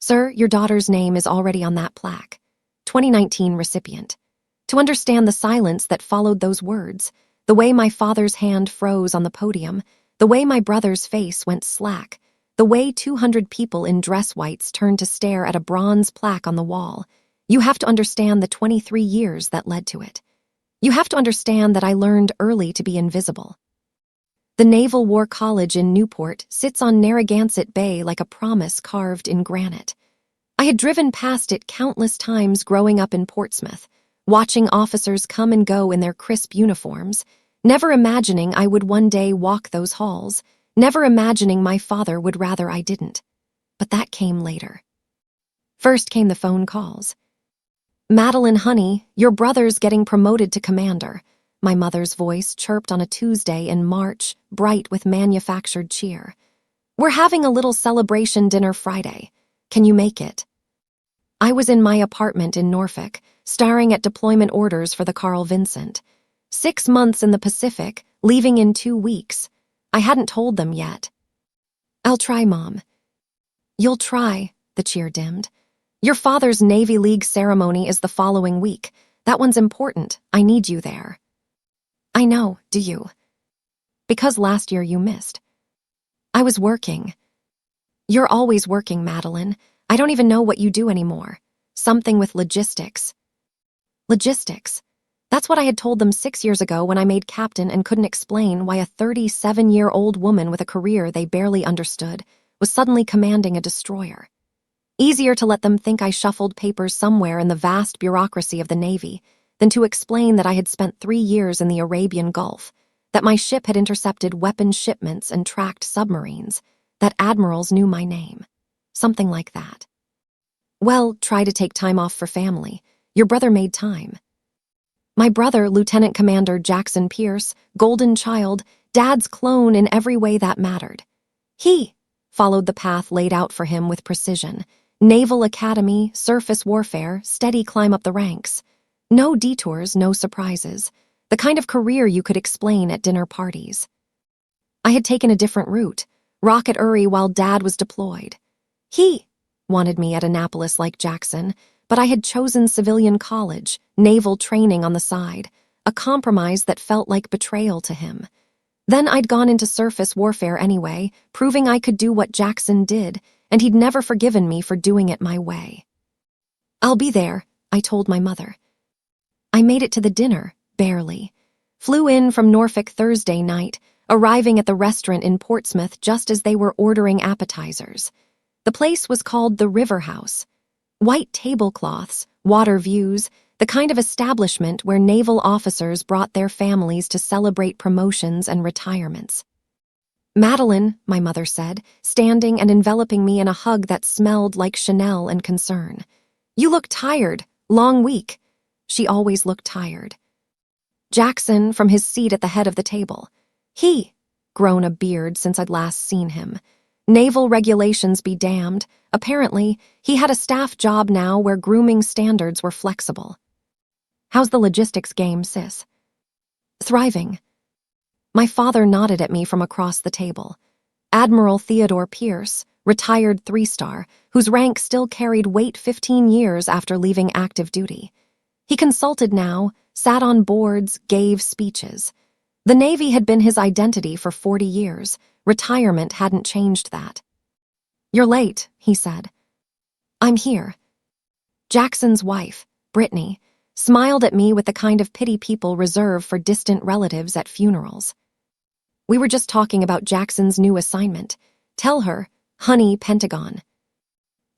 Sir, your daughter's name is already on that plaque. 2019 recipient. To understand the silence that followed those words, the way my father's hand froze on the podium, the way my brother's face went slack, the way 200 people in dress whites turned to stare at a bronze plaque on the wall, you have to understand the 23 years that led to it. You have to understand that I learned early to be invisible. The Naval War College in Newport sits on Narragansett Bay like a promise carved in granite. I had driven past it countless times growing up in Portsmouth, watching officers come and go in their crisp uniforms, never imagining I would one day walk those halls, never imagining my father would rather I didn't. But that came later. First came the phone calls. "Madeline, honey, your brother's getting promoted to commander," my mother's voice chirped on a Tuesday in March, bright with manufactured cheer. "We're having a little celebration dinner Friday. Can you make it?" I was in my apartment in Norfolk, staring at deployment orders for the Carl Vincent. 6 months in the Pacific, leaving in 2 weeks. I hadn't told them yet. "I'll try, Mom." "You'll try," the cheer dimmed. "Your father's Navy League ceremony is the following week. That one's important. I need you there." "I know, do you?" "Because last year you missed." "I was working." "You're always working, Madeline. I don't even know what you do anymore. Something with logistics." Logistics. That's what I had told them 6 years ago when I made captain and couldn't explain why a 37-year-old woman with a career they barely understood was suddenly commanding a destroyer. Easier to let them think I shuffled papers somewhere in the vast bureaucracy of the Navy than to explain that I had spent 3 years in the Arabian Gulf, that my ship had intercepted weapons shipments and tracked submarines, that admirals knew my name. Something like that. "Well, try to take time off for family. Your brother made time." My brother, Lieutenant Commander Jackson Pierce, golden child, Dad's clone in every way that mattered. He followed the path laid out for him with precision. Naval Academy, surface warfare, steady climb up the ranks. No detours, no surprises. The kind of career you could explain at dinner parties. I had taken a different route, Rocket Uri while Dad was deployed. He wanted me at Annapolis like Jackson, but I had chosen civilian college, naval training on the side, a compromise that felt like betrayal to him. Then I'd gone into surface warfare anyway, proving I could do what Jackson did, and he'd never forgiven me for doing it my way. "I'll be there," I told my mother. I made it to the dinner, barely. Flew in from Norfolk Thursday night, arriving at the restaurant in Portsmouth just as they were ordering appetizers. The place was called the River House. White tablecloths, water views, the kind of establishment where naval officers brought their families to celebrate promotions and retirements. "Madeline," my mother said, standing and enveloping me in a hug that smelled like Chanel and concern. "You look tired. Long week." She always looked tired. Jackson, from his seat at the head of the table. He grown a beard since I'd last seen him. Naval regulations be damned. Apparently, he had a staff job now where grooming standards were flexible. "How's the logistics game, sis?" "Thriving." My father nodded at me from across the table. Admiral Theodore Pierce, retired 3-star, whose rank still carried weight 15 years after leaving active duty. He consulted now, sat on boards, gave speeches. The Navy had been his identity for 40 years. Retirement hadn't changed that. "You're late," he said. "I'm here." Jackson's wife, Brittany, smiled at me with the kind of pity people reserve for distant relatives at funerals. "We were just talking about Jackson's new assignment. Tell her, honey, Pentagon."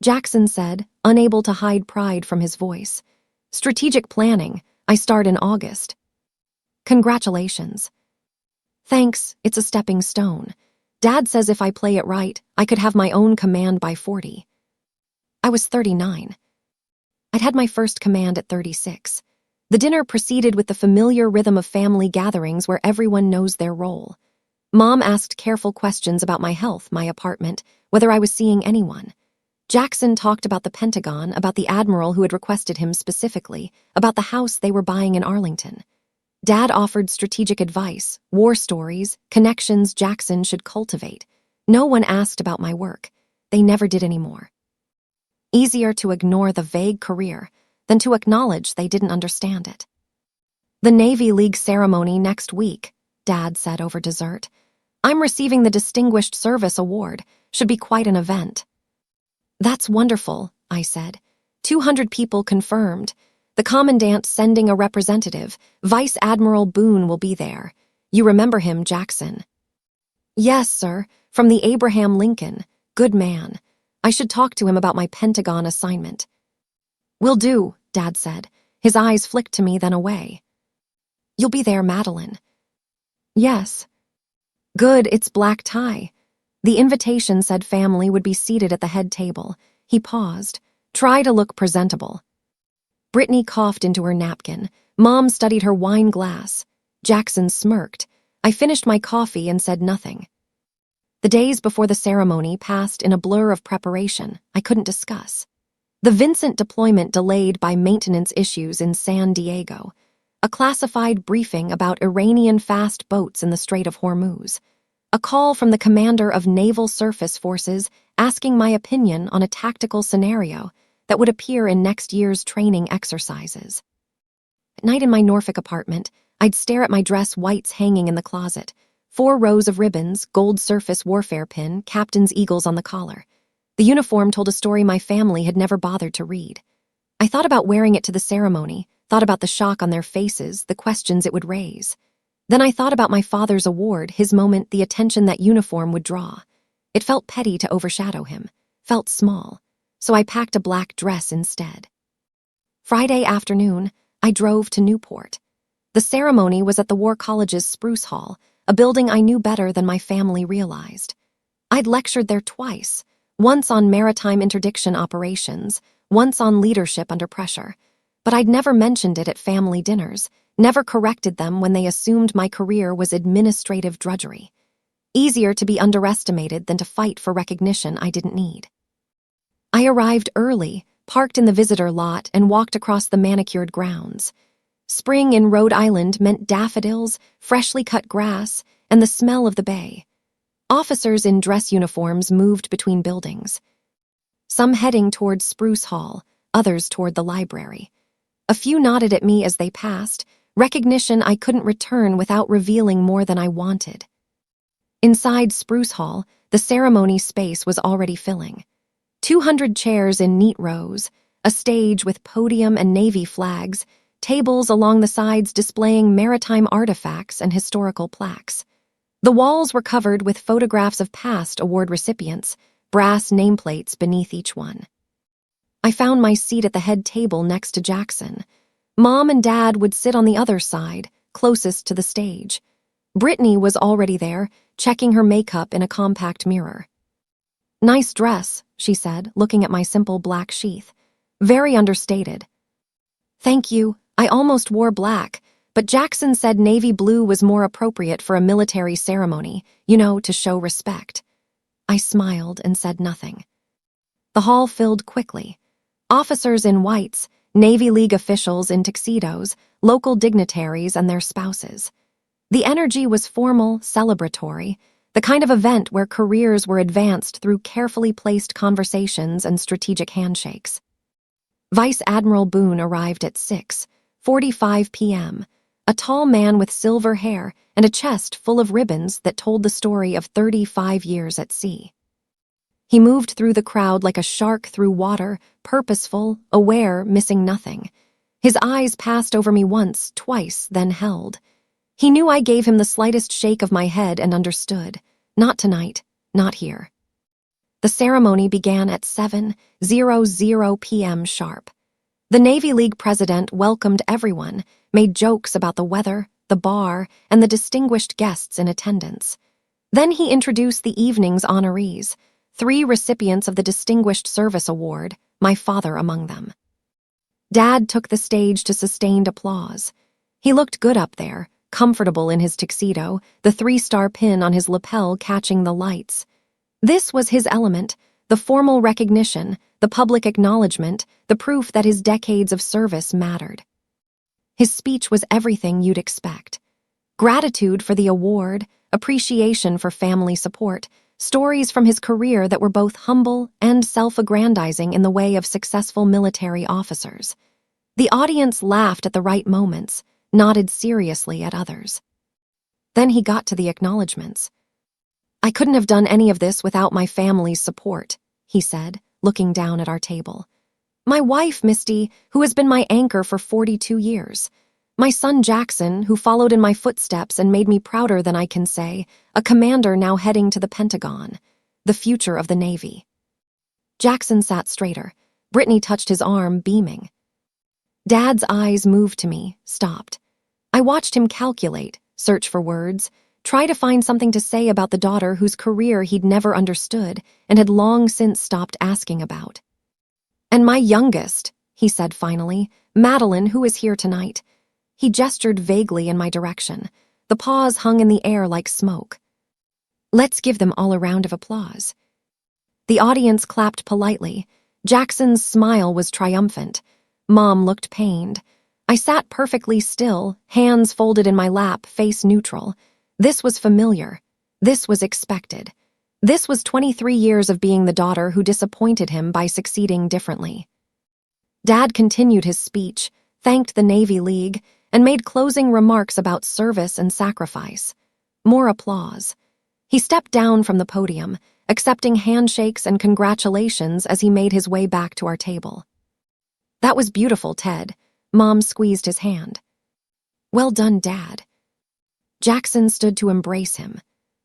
Jackson said, unable to hide pride from his voice. "Strategic planning. I start in August." "Congratulations." "Thanks, it's a stepping stone. Dad says if I play it right, I could have my own command by 40. I was 39. I'd had my first command at 36. The dinner proceeded with the familiar rhythm of family gatherings where everyone knows their role. Mom asked careful questions about my health, my apartment, whether I was seeing anyone. Jackson talked about the Pentagon, about the admiral who had requested him specifically, about the house they were buying in Arlington. Dad offered strategic advice, war stories, connections Jackson should cultivate. No one asked about my work. They never did anymore. Easier to ignore the vague career than to acknowledge they didn't understand it. "The Navy League ceremony next week," Dad said over dessert. "I'm receiving the Distinguished Service Award. Should be quite an event." "That's wonderful," I said. 200 people confirmed. The commandant sending a representative. Vice Admiral Boone will be there. You remember him, Jackson?" "Yes, sir, from the Abraham Lincoln. Good man. I should talk to him about my Pentagon assignment." "Will do," Dad said. His eyes flicked to me, then away. "You'll be there, Madeline?" "Yes." "Good, it's black tie." The invitation said family would be seated at the head table. He paused. "Try to look presentable." Brittany coughed into her napkin. Mom studied her wine glass. Jackson smirked. I finished my coffee and said nothing. The days before the ceremony passed in a blur of preparation I couldn't discuss. The Vincent deployment delayed by maintenance issues in San Diego. A classified briefing about Iranian fast boats in the Strait of Hormuz. A call from the commander of Naval Surface Forces asking my opinion on a tactical scenario that would appear in next year's training exercises. At night in my Norfolk apartment, I'd stare at my dress whites hanging in the closet. 4 rows of ribbons, gold surface warfare pin, captain's eagles on the collar. The uniform told a story my family had never bothered to read. I thought about wearing it to the ceremony, thought about the shock on their faces, the questions it would raise. Then I thought about my father's award, his moment, the attention that uniform would draw. It felt petty to overshadow him, felt small, so I packed a black dress instead. Friday afternoon, I drove to Newport. The ceremony was at the War College's Spruce Hall, a building I knew better than my family realized. I'd lectured there twice, once on maritime interdiction operations, once on leadership under pressure, but I'd never mentioned it at family dinners, never corrected them when they assumed my career was administrative drudgery. Easier to be underestimated than to fight for recognition I didn't need. I arrived early, parked in the visitor lot, and walked across the manicured grounds. Spring in Rhode Island meant daffodils, freshly cut grass, and the smell of the bay. Officers in dress uniforms moved between buildings. Some heading toward Spruce Hall, others toward the library. A few nodded at me as they passed, recognition I couldn't return without revealing more than I wanted. Inside Spruce Hall, the ceremony space was already filling. 200 chairs in neat rows, a stage with podium and Navy flags, tables along the sides displaying maritime artifacts and historical plaques. The walls were covered with photographs of past award recipients, brass nameplates beneath each one. I found my seat at the head table next to Jackson. Mom and Dad would sit on the other side, closest to the stage. Brittany was already there, checking her makeup in a compact mirror. "Nice dress," she said, looking at my simple black sheath. "Very understated." "Thank you. I almost wore black, but Jackson said navy blue was more appropriate for a military ceremony, to show respect." I smiled and said nothing. The hall filled quickly. Officers in whites, Navy League officials in tuxedos, local dignitaries and their spouses. The energy was formal, celebratory, the kind of event where careers were advanced through carefully placed conversations and strategic handshakes. Vice Admiral Boone arrived at 6:45 p.m., a tall man with silver hair and a chest full of ribbons that told the story of 35 years at sea. He moved through the crowd like a shark through water, purposeful, aware, missing nothing. His eyes passed over me once, twice, then held. He knew I gave him the slightest shake of my head and understood. Not tonight, not here. The ceremony began at 7:00 p.m. sharp. The Navy League president welcomed everyone, made jokes about the weather, the bar, and the distinguished guests in attendance. Then he introduced the evening's honorees, 3 recipients of the Distinguished Service Award, my father among them. Dad took the stage to sustained applause. He looked good up there, comfortable in his tuxedo, the 3-star pin on his lapel catching the lights. This was his element, the formal recognition, the public acknowledgement, the proof that his decades of service mattered. His speech was everything you'd expect. Gratitude for the award, appreciation for family support, stories from his career that were both humble and self-aggrandizing in the way of successful military officers. The audience laughed at the right moments, nodded seriously at others. Then he got to the acknowledgments. "I couldn't have done any of this without my family's support," he said, looking down at our table. "My wife, Misty, who has been my anchor for 42 years. My son, Jackson, who followed in my footsteps and made me prouder than I can say, a commander now heading to the Pentagon, the future of the Navy." Jackson sat straighter. Brittany touched his arm, beaming. Dad's eyes moved to me, stopped. I watched him calculate, search for words, try to find something to say about the daughter whose career he'd never understood and had long since stopped asking about. "And my youngest," he said finally, "Madeline, who is here tonight." He gestured vaguely in my direction. The pause hung in the air like smoke. "Let's give them all a round of applause." The audience clapped politely. Jackson's smile was triumphant. Mom looked pained. I sat perfectly still, hands folded in my lap, face neutral. This was familiar. This was expected. This was 23 years of being the daughter who disappointed him by succeeding differently. Dad continued his speech, thanked the Navy League, and made closing remarks about service and sacrifice. More applause. He stepped down from the podium, accepting handshakes and congratulations as he made his way back to our table. "That was beautiful, Ted." Mom squeezed his hand. "Well done, Dad." Jackson stood to embrace him.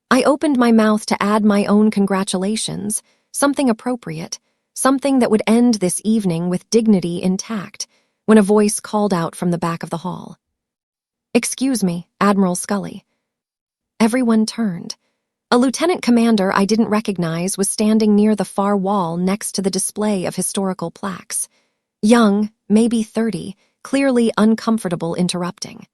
I opened my mouth to add my own congratulations, something appropriate, something that would end this evening with dignity intact, when a voice called out from the back of the hall. "Excuse me, Admiral Scully." Everyone turned. A lieutenant commander I didn't recognize was standing near the far wall next to the display of historical plaques. Young, maybe 30, clearly uncomfortable interrupting.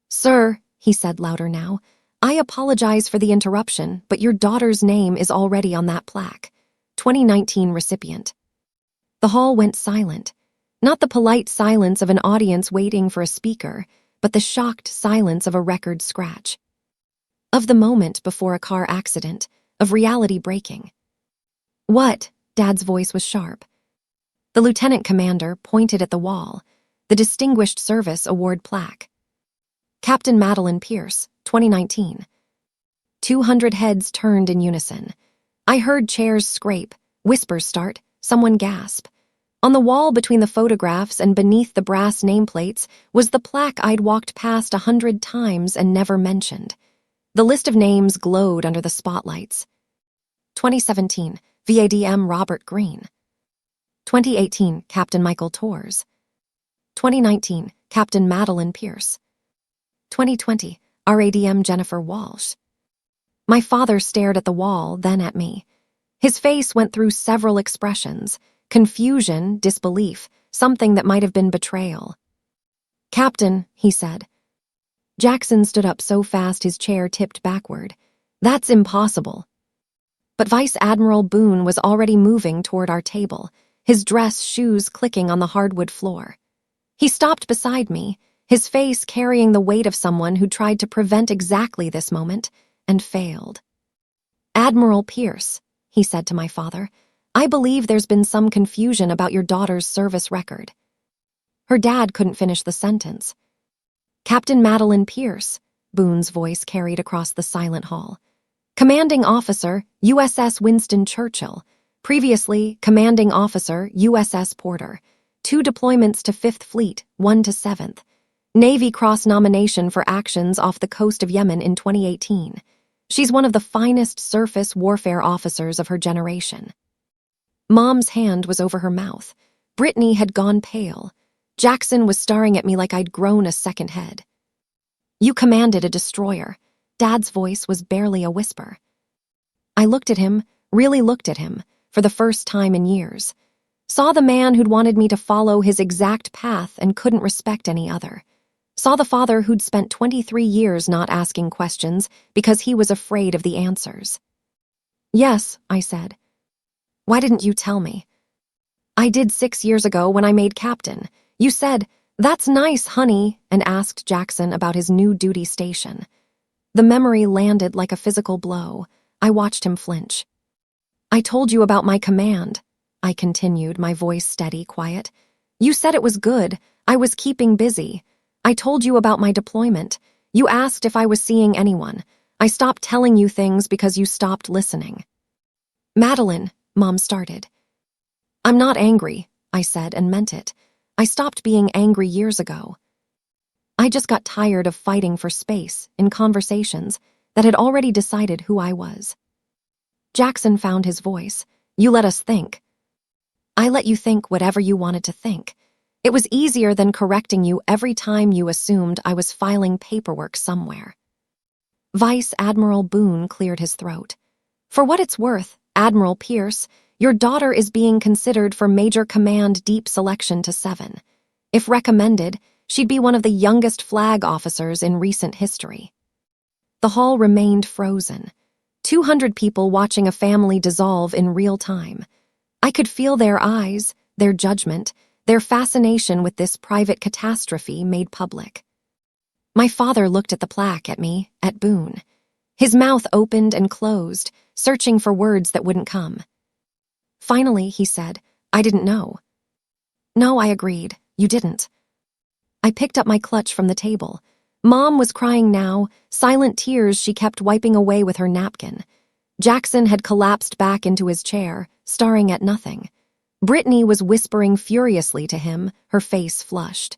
"Sir," he said louder now, "I apologize for the interruption, but your daughter's name is already on that plaque. 2019 recipient." The hall went silent. Not the polite silence of an audience waiting for a speaker, but the shocked silence of a record scratch. Of the moment before a car accident, of reality breaking. "What?" Dad's voice was sharp. The lieutenant commander pointed at the wall, the Distinguished Service Award plaque. "Captain Madeline Pierce, 2019. 200 heads turned in unison. I heard chairs scrape, whispers start, someone gasp. On the wall between the photographs and beneath the brass nameplates was the plaque I'd walked past 100 times and never mentioned. The list of names glowed under the spotlights. 2017, VADM Robert Greene. 2018, Captain Michael Torres. 2019, Captain Madeline Pierce. 2020, RADM Jennifer Walsh. My father stared at the wall, then at me. His face went through several expressions: confusion, disbelief, something that might have been betrayal. "Captain," he said. Jackson stood up so fast his chair tipped backward. "That's impossible." But Vice Admiral Boone was already moving toward our table, his dress shoes clicking on the hardwood floor. He stopped beside me, his face carrying the weight of someone who tried to prevent exactly this moment, and failed. "Admiral Pierce," he said to my father, "I believe there's been some confusion about your daughter's service record." Her dad couldn't finish the sentence. "Captain Madeline Pierce," Boone's voice carried across the silent hall. "Commanding Officer, USS Winston Churchill. Previously, Commanding Officer, USS Porter. 2 deployments to 5th Fleet, 1 to 7th. Navy Cross nomination for actions off the coast of Yemen in 2018. She's one of the finest surface warfare officers of her generation." Mom's hand was over her mouth. Brittany had gone pale. Jackson was staring at me like I'd grown a second head. "You commanded a destroyer." Dad's voice was barely a whisper. I looked at him, really looked at him, for the first time in years. Saw the man who'd wanted me to follow his exact path and couldn't respect any other. Saw the father who'd spent 23 years not asking questions because he was afraid of the answers. "Yes," I said. "Why didn't you tell me?" "I did 6 years ago when I made captain. You said, 'That's nice, honey,' and asked Jackson about his new duty station." The memory landed like a physical blow. I watched him flinch. I told you about my command, I continued, my voice steady, quiet. You said it was good. I was keeping busy. I told you about my deployment. You asked if I was seeing anyone. I stopped telling you things because you stopped listening. Madeline, Mom started. I'm not angry, I said, and meant it. I stopped being angry years ago. I just got tired of fighting for space in conversations that had already decided who I was. Jackson found his voice. You let us think. I let you think whatever you wanted to think. It was easier than correcting you every time you assumed I was filing paperwork somewhere. Vice Admiral Boone cleared his throat. For what it's worth, Admiral Pierce, your daughter is being considered for Major Command Deep Selection to 7. If recommended, she'd be one of the youngest flag officers in recent history. The hall remained frozen. 200 people watching a family dissolve in real time. I could feel their eyes, their judgment, their fascination with this private catastrophe made public. My father looked at the plaque at me, at Boone. His mouth opened and closed, searching for words that wouldn't come. Finally, he said, I didn't know. No, I agreed. You didn't. I picked up my clutch from the table. Mom was crying now, silent tears she kept wiping away with her napkin. Jackson had collapsed back into his chair, staring at nothing. Brittany was whispering furiously to him, her face flushed.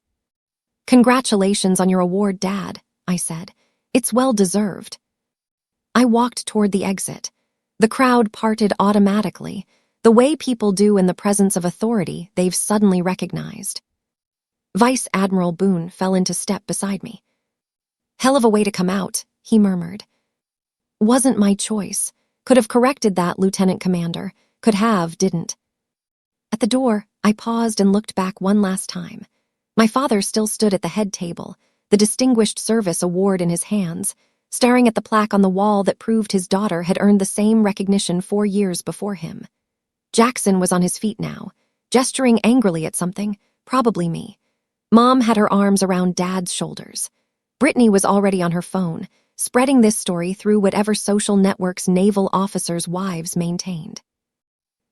Congratulations on your award, Dad, I said. It's well deserved. I walked toward the exit. The crowd parted automatically, the way people do in the presence of authority they've suddenly recognized. Vice Admiral Boone fell into step beside me. Hell of a way to come out, he murmured. Wasn't my choice. Could have corrected that, Lieutenant Commander. Could have, didn't. At the door, I paused and looked back one last time. My father still stood at the head table, the Distinguished Service Award in his hands, staring at the plaque on the wall that proved his daughter had earned the same recognition 4 years before him. Jackson was on his feet now, gesturing angrily at something, probably me. Mom had her arms around Dad's shoulders. Brittany was already on her phone, spreading this story through whatever social networks naval officers' wives maintained.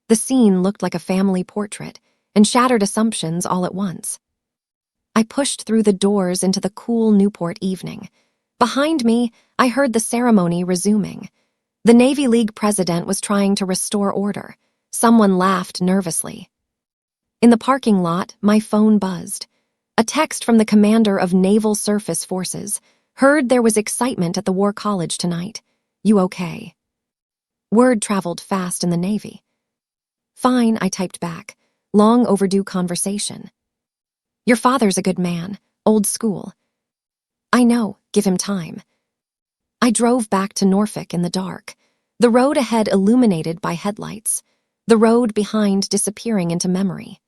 The scene looked like a family portrait, and shattered assumptions all at once. I pushed through the doors into the cool Newport evening. Behind me, I heard the ceremony resuming. The Navy League president was trying to restore order. Someone laughed nervously. In the parking lot, my phone buzzed. A text from the commander of Naval Surface Forces. Heard there was excitement at the War College tonight. You okay? Word traveled fast in the Navy. Fine, I typed back. Long overdue conversation. Your father's a good man, old school. I know, give him time. I drove back to Norfolk in the dark. The road ahead illuminated by headlights. The road behind disappearing into memory.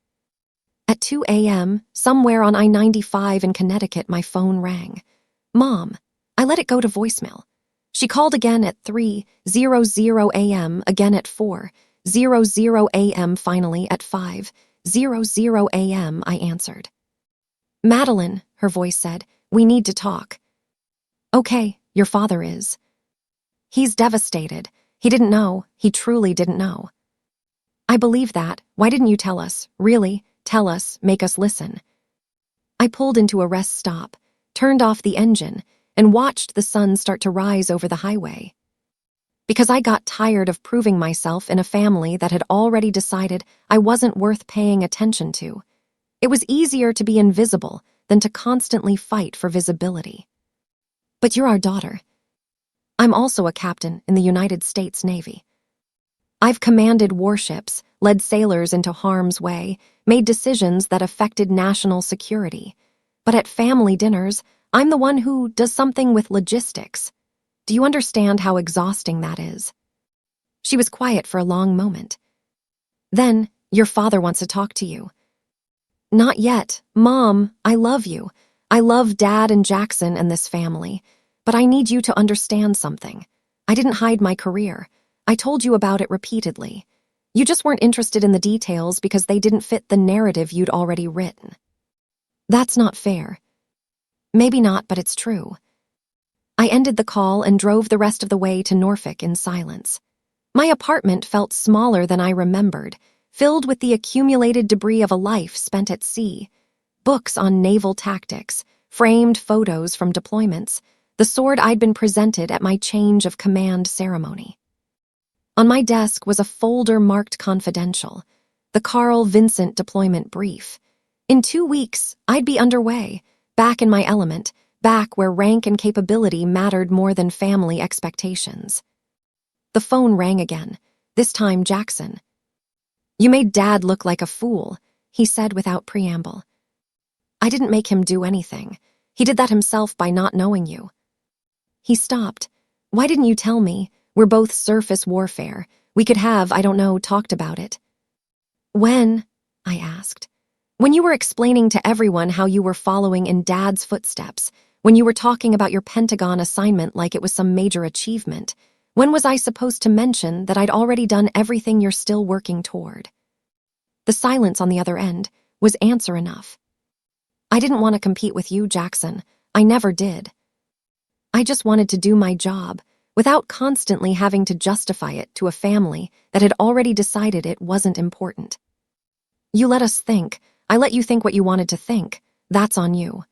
At 2 a.m., somewhere on I-95 in Connecticut, my phone rang. Mom. I let it go to voicemail. She called again at 3:00 a.m., again at 4:00 a.m., finally at 5:00 a.m., I answered. Madeline, her voice said, we need to talk. Okay, your father is. He's devastated. He didn't know. He truly didn't know. I believe that. Why didn't you tell us? Really? Tell us, make us listen. I pulled into a rest stop, turned off the engine, and watched the sun start to rise over the highway. Because I got tired of proving myself in a family that had already decided I wasn't worth paying attention to. It was easier to be invisible than to constantly fight for visibility. But you're our daughter. I'm also a captain in the United States Navy. I've commanded warships, led sailors into harm's way, made decisions that affected national security. But at family dinners, I'm the one who does something with logistics. Do you understand how exhausting that is? She was quiet for a long moment. Then, your father wants to talk to you. Not yet. Mom, I love you. I love Dad and Jackson and this family. But I need you to understand something. I didn't hide my career. I told you about it repeatedly. You just weren't interested in the details because they didn't fit the narrative you'd already written. That's not fair. Maybe not, but it's true. I ended the call and drove the rest of the way to Norfolk in silence. My apartment felt smaller than I remembered, filled with the accumulated debris of a life spent at sea. Books on naval tactics, framed photos from deployments, the sword I'd been presented at my change of command ceremony. On my desk was a folder marked confidential, the Carl Vincent deployment brief. In 2 weeks, I'd be underway, back in my element, back where rank and capability mattered more than family expectations. The phone rang again, this time Jackson. "You made Dad look like a fool," he said without preamble. "I didn't make him do anything. He did that himself by not knowing you." He stopped. "Why didn't you tell me? We're both surface warfare. We could have, I don't know, talked about it." "When?" I asked. "When you were explaining to everyone how you were following in Dad's footsteps, when you were talking about your Pentagon assignment like it was some major achievement. When was I supposed to mention that I'd already done everything you're still working toward?" The silence on the other end was answer enough. "I didn't want to compete with you, Jackson. I never did. I just wanted to do my job, without constantly having to justify it to a family that had already decided it wasn't important. You let us think. I let you think what you wanted to think. That's on you."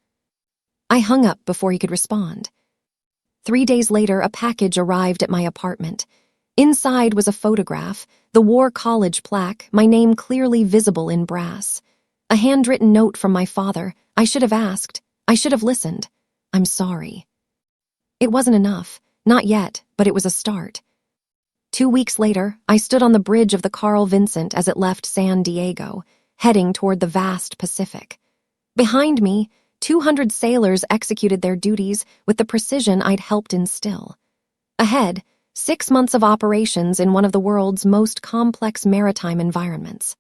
I hung up before he could respond. 3 days later, a package arrived at my apartment. Inside was a photograph, the War College plaque, my name clearly visible in brass. A handwritten note from my father. "I should have asked. I should have listened. I'm sorry." It wasn't enough. Not yet, but it was a start. 2 weeks later, I stood on the bridge of the Carl Vincent as it left San Diego, heading toward the vast Pacific. Behind me, 200 sailors executed their duties with the precision I'd helped instill. Ahead, 6 months of operations in one of the world's most complex maritime environments.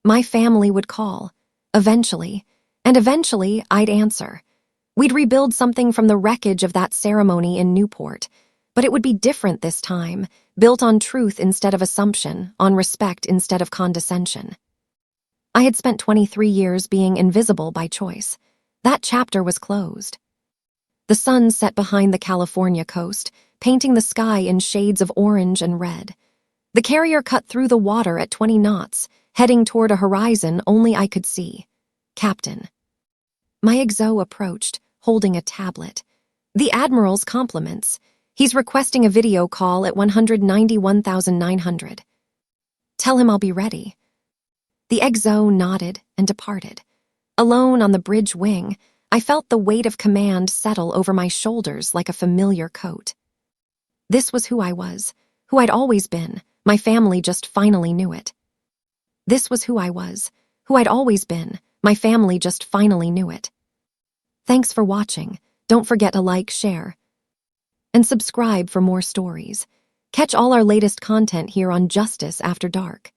My family would call, eventually, and eventually I'd answer. We'd rebuild something from the wreckage of that ceremony in Newport, but it would be different this time, built on truth instead of assumption, on respect instead of condescension. I had spent 23 years being invisible by choice. That chapter was closed. The sun set behind the California coast, painting the sky in shades of orange and red. The carrier cut through the water at 20 knots, heading toward a horizon only I could see. "Captain." My exo approached, holding a tablet. "The Admiral's compliments. He's requesting a video call at 191,900. Tell him I'll be ready." The exo nodded and departed. Alone on the bridge wing, I felt the weight of command settle over my shoulders like a familiar coat. This was who I was, who I'd always been. My family just finally knew it. This was who I was, who I'd always been. My family just finally knew it. Thanks for watching. Don't forget to like, share, and subscribe for more stories. Catch all our latest content here on Justice After Dark.